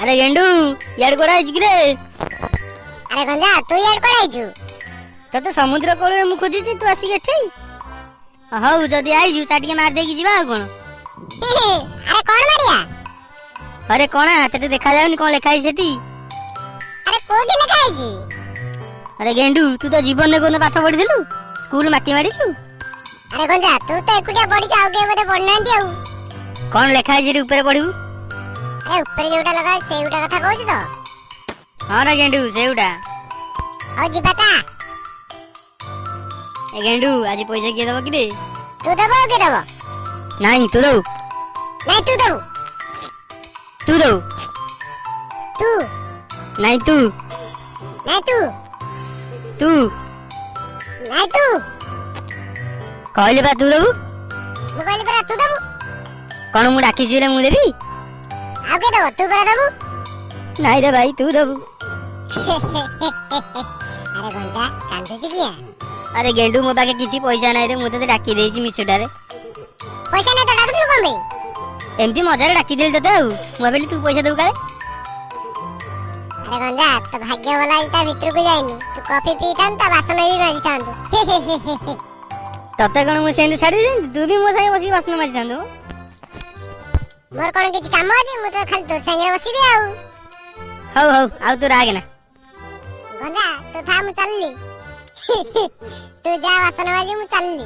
अरे गेंडू यार कोड़ा आइज रे। अरे गंजा तू यार कोड़ा आइजु तते समुद्र कोले मु खोजुची तू आसी एठी। हौ जदी आइजु चाटिके मार देकी जीवा आ कोन। अरे कोन मारिया? अरे कोना तते देखा जाउनी कोन लेखा है सेठी। अरे कोठी लेखा है जी? अरे गेंडू तू तो जीवन ने कोन पाठ पढी देलु स्कूल माटी मारिछु। अरे गंजा तू तो एकुटिया पढी जाओ के मते पढनांती आउ। कोन लेखा है जे ऊपर पढिबु? अरे ऊपर जोटा लगा है सेउटा कथा कहू तो। हां रे गेंडू सेउटा। औ जीवा चा। ए गेंडू आज पैसा के दबो कि रे? तू दबो के दबो? नहीं तू दो। नहीं तू दबो। तू दो। तू। नहीं तू। नहीं तू। तू। नहीं तू। कहले बा तू दबो। मु कहले परा तू दबो। कोन मु डाकी जिले मु देबी? आगे दबो तू परा दबो। नहीं रे भाई तू दबो। अरे गंजा कांदे जी किया? अरे गेंडू मो पाके किछि पैसा नाही रे मु तते डाकी देछि मिछुटारे। पैसा नहीं तो डाक दिलु कोन बे? एमती मजारे डाकी देल तते आउ मु भाबिली तू पैसा देबु काले। अरे गंजा तो भाग्य वाला इता भीतर को जाइनु तू कॉफी पीतान ता बासन भी माजी थांदो। तते कोन मु सेंड छाडी दे तू भी मो संगे बसी बासन माजी थांदो। मोर कोन किछि काम अछि मु तो खाली तोर संगे बसिबे आउ। हौ हौ आउ तू रागे ना। गंजा तो था मु चलली। तू जा बासन माजी मु चलली।